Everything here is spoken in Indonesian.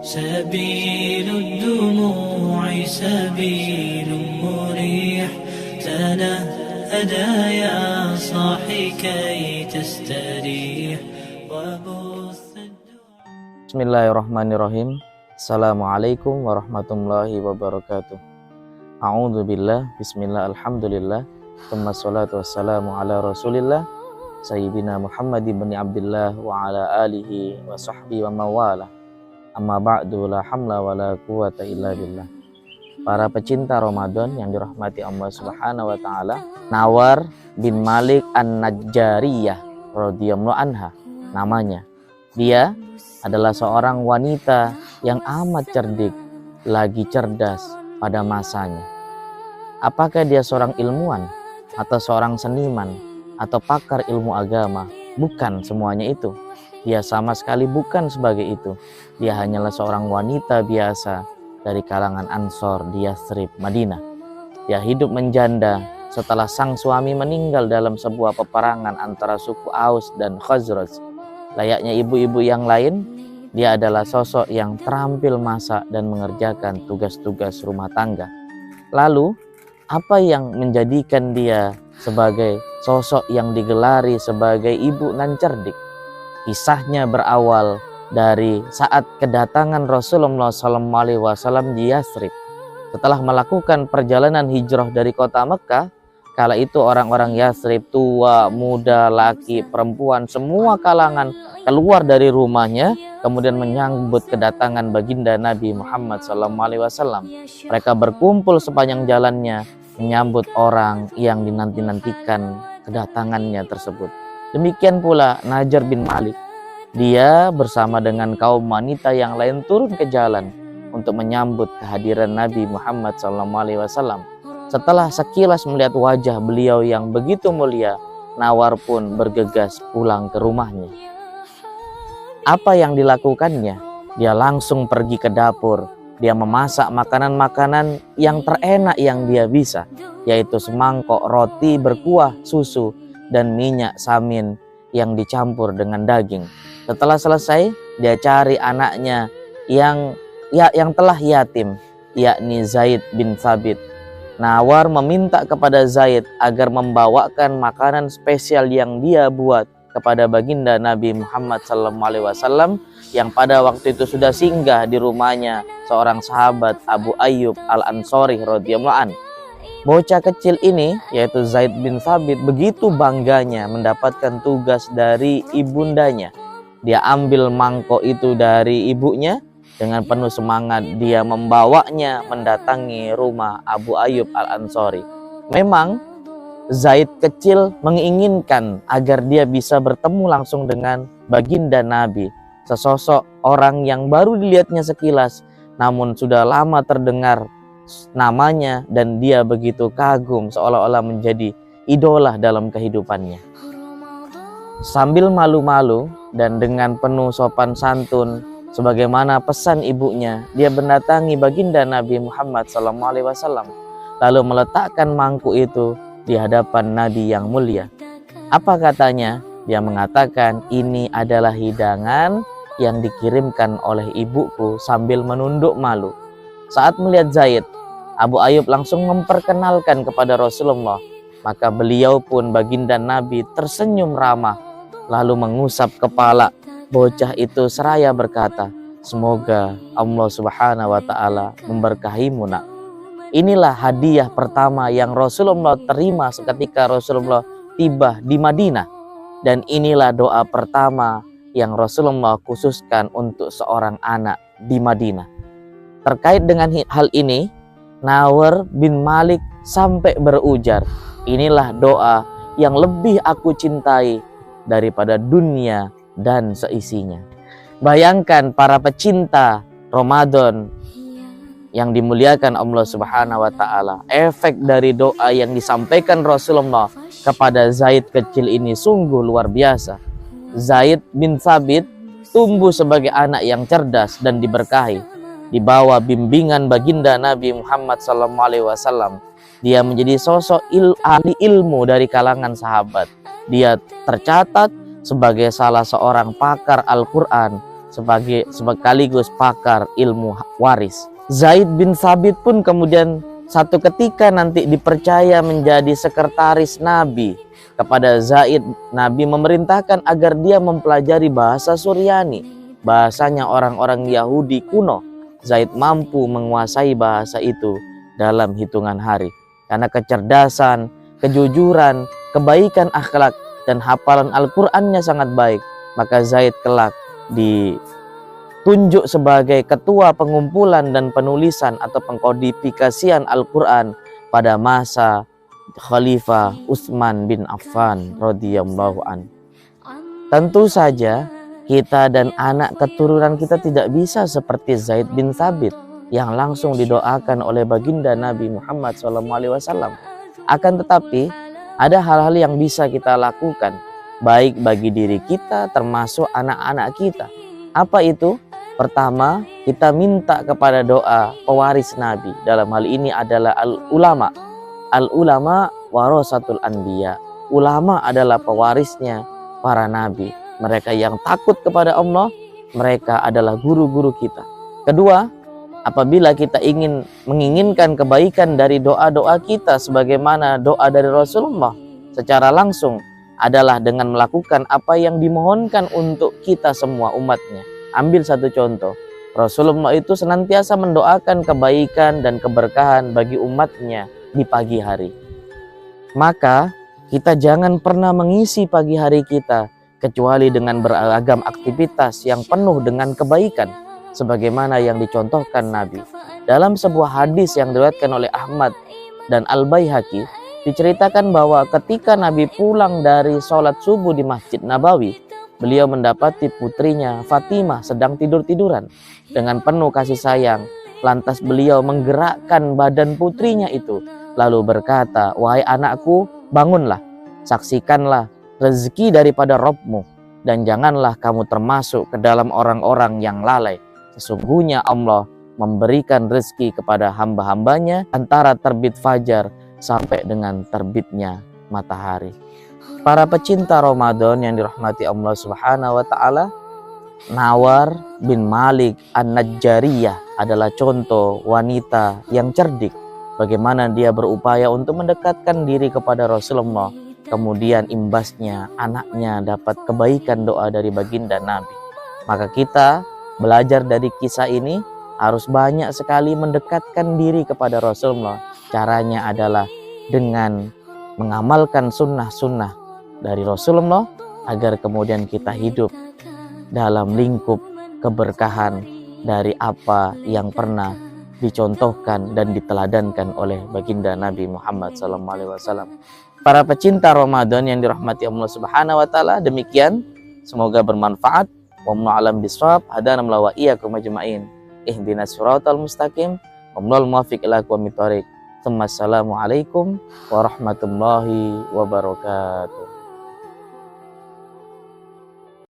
سبيل الدموع سبيل مريح تنهدى يا صاحي كي تستريح Bismillahirrahmanirrahim. Assalamualaikum warahmatullahi wabarakatuh. A'udzubillah, bismillah, alhamdulillah, tsumma sholatu wassalamu ala rasulillah Sayyidina Muhammad ibn Abdullah wa ala alihi wa sahbihi wa mawala. Amma ba'du, la hamla wa la quwata illa billah. Para pecinta Ramadan yang dirahmati Allah Subhanahu wa taala, Nawar bin Malik An-Najjariyah radhiyallahu anha namanya. Dia adalah seorang wanita yang amat cerdik, lagi cerdas pada masanya. Apakah dia seorang ilmuwan atau seorang seniman atau pakar ilmu agama? Bukan semuanya itu. Dia sama sekali bukan sebagai itu. Dia hanyalah seorang wanita biasa dari kalangan Ansor di Yathrib, Madinah. Dia hidup menjanda setelah sang suami meninggal dalam sebuah peperangan antara suku Aus dan Khazraj. Layaknya ibu-ibu yang lain, dia adalah sosok yang terampil masak dan mengerjakan tugas-tugas rumah tangga. Lalu, apa yang menjadikan dia sebagai sosok yang digelari sebagai ibu nan cerdik? Kisahnya berawal dari saat kedatangan Rasulullah SAW di Yathrib. Setelah melakukan perjalanan hijrah dari kota Mekah, kala itu orang-orang Yathrib, tua, muda, laki, perempuan, semua kalangan keluar dari rumahnya, kemudian menyambut kedatangan baginda Nabi Muhammad SAW. Mereka berkumpul sepanjang jalannya, menyambut orang yang dinanti-nantikan kedatangannya tersebut. Demikian pula Najjar bin Malik. Dia bersama dengan kaum wanita yang lain turun ke jalan untuk menyambut kehadiran Nabi Muhammad SAW. Setelah sekilas melihat wajah beliau yang begitu mulia, Nawar pun bergegas pulang ke rumahnya. Apa yang dilakukannya? Dia langsung pergi ke dapur. Dia memasak makanan-makanan yang terenak yang dia bisa, yaitu semangkok roti berkuah susu dan minyak samin yang dicampur dengan daging. Setelah selesai, dia cari anaknya yang telah yatim, yakni Zaid bin Thabit. Nawar meminta kepada Zaid agar membawakan makanan spesial yang dia buat kepada baginda Nabi Muhammad SAW yang pada waktu itu sudah singgah di rumahnya seorang sahabat, Abu Ayyub Al-Ansori radhiyallahu anhu. Bocah kecil ini, yaitu Zaid bin Thabit, begitu bangganya mendapatkan tugas dari ibundanya. Dia ambil mangkok itu dari ibunya. Dengan penuh semangat dia membawanya mendatangi rumah Abu Ayyub Al-Ansori. Memang Zaid kecil menginginkan agar dia bisa bertemu langsung dengan baginda Nabi, sesosok orang yang baru dilihatnya sekilas, namun sudah lama terdengar namanya dan dia begitu kagum, seolah-olah menjadi idola dalam kehidupannya. Sambil malu-malu dan dengan penuh sopan santun, sebagaimana pesan ibunya, dia mendatangi baginda Nabi Muhammad SAW, lalu meletakkan mangkuk itu di hadapan Nabi yang mulia. Apa katanya? Dia mengatakan, ini adalah hidangan yang dikirimkan oleh ibuku, sambil menunduk malu. Saat melihat Zaid, Abu Ayyub langsung memperkenalkan kepada Rasulullah. Maka beliau pun, baginda Nabi, tersenyum ramah, lalu mengusap kepala bocah itu seraya berkata, semoga Allah Subhanahu wa taala memberkahimu, nak. Inilah hadiah pertama yang Rasulullah terima seketika Rasulullah tiba di Madinah. Dan inilah doa pertama yang Rasulullah khususkan untuk seorang anak di Madinah. Terkait dengan hal ini, Nawar bin Malik sampai berujar, inilah doa yang lebih aku cintai daripada dunia dan seisinya. Bayangkan para pecinta Ramadan yang dimuliakan Allah Subhanahu wa taala, efek dari doa yang disampaikan Rasulullah kepada Zaid kecil ini sungguh luar biasa. Zaid bin Thabit tumbuh sebagai anak yang cerdas dan diberkahi. Di bawah bimbingan baginda Nabi Muhammad SAW, dia menjadi sosok ahli ilmu dari kalangan sahabat. Dia tercatat sebagai salah seorang pakar Al-Quran, sekaligus pakar ilmu waris. Zaid bin Thabit pun kemudian satu ketika nanti dipercaya menjadi sekretaris Nabi. Kepada Zaid, Nabi memerintahkan agar dia mempelajari bahasa Suryani, bahasanya orang-orang Yahudi kuno. Zaid mampu menguasai bahasa itu dalam hitungan hari. Karena kecerdasan, kejujuran, kebaikan akhlak, dan hafalan Al-Qur'annya sangat baik, maka Zaid kelak ditunjuk sebagai ketua pengumpulan dan penulisan atau pengkodifikasian Al-Qur'an pada masa Khalifah Utsman bin Affan radhiyallahu an. Tentu saja kita dan anak keturunan kita tidak bisa seperti Zaid bin Thabit yang langsung didoakan oleh baginda Nabi Muhammad SAW. Akan tetapi ada hal-hal yang bisa kita lakukan baik bagi diri kita termasuk anak-anak kita. Apa itu? Pertama, kita minta kepada doa pewaris Nabi. Dalam hal ini adalah al-ulama. Al-ulama warasatul anbiya. Ulama adalah pewarisnya para nabi. Mereka yang takut kepada Allah, mereka adalah guru-guru kita. Kedua, apabila kita menginginkan kebaikan dari doa-doa kita sebagaimana doa dari Rasulullah secara langsung adalah dengan melakukan apa yang dimohonkan untuk kita semua umatnya. Ambil satu contoh, Rasulullah itu senantiasa mendoakan kebaikan dan keberkahan bagi umatnya di pagi hari. Maka kita jangan pernah mengisi pagi hari kita kecuali dengan beragam aktivitas yang penuh dengan kebaikan sebagaimana yang dicontohkan Nabi. Dalam sebuah hadis yang diriwayatkan oleh Ahmad dan Al-Baihaqi, diceritakan bahwa ketika Nabi pulang dari sholat subuh di Masjid Nabawi, beliau mendapati putrinya Fatimah sedang tidur-tiduran. Dengan penuh kasih sayang, lantas beliau menggerakkan badan putrinya itu, lalu berkata, "Wahai anakku, bangunlah, saksikanlah rezeki daripada Rabbmu, dan janganlah kamu termasuk ke dalam orang-orang yang lalai. Sesungguhnya Allah memberikan rezeki kepada hamba-hambanya antara terbit fajar sampai dengan terbitnya matahari." Para pecinta Ramadan yang dirahmati Allah Subhanahu wa taala, Nawar bin Malik An-Najjariyah adalah contoh wanita yang cerdik. Bagaimana dia berupaya untuk mendekatkan diri kepada Rasulullah. Kemudian imbasnya anaknya dapat kebaikan doa dari baginda Nabi. Maka kita belajar dari kisah ini harus banyak sekali mendekatkan diri kepada Rasulullah. Caranya adalah dengan mengamalkan sunnah-sunnah dari Rasulullah agar kemudian kita hidup dalam lingkup keberkahan dari apa yang pernah dicontohkan dan diteladankan oleh baginda Nabi Muhammad SAW. Para pecinta Ramadan yang dirahmati Allah Subhanahu wa taala, demikian semoga bermanfaat. Wallahu a'lam bishawab. Hadana wa iyyakum ajma'in. Ihdinas siratal mustaqim. Wallahul muwaffiq ila aqwamit thoriq. Assalamualaikum warahmatullahi wabarakatuh.